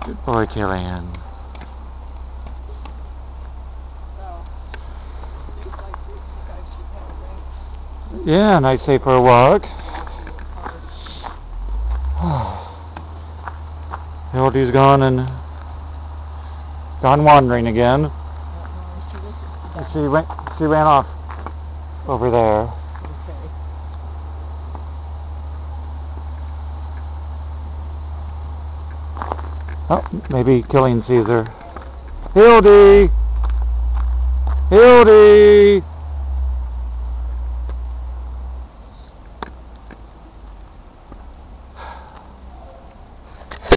Good boy, Killian. Yeah, nice day for a walk. Hildy's gone wandering again. She ran off over there. Oh, maybe Killian sees her. Hildy! Hildy!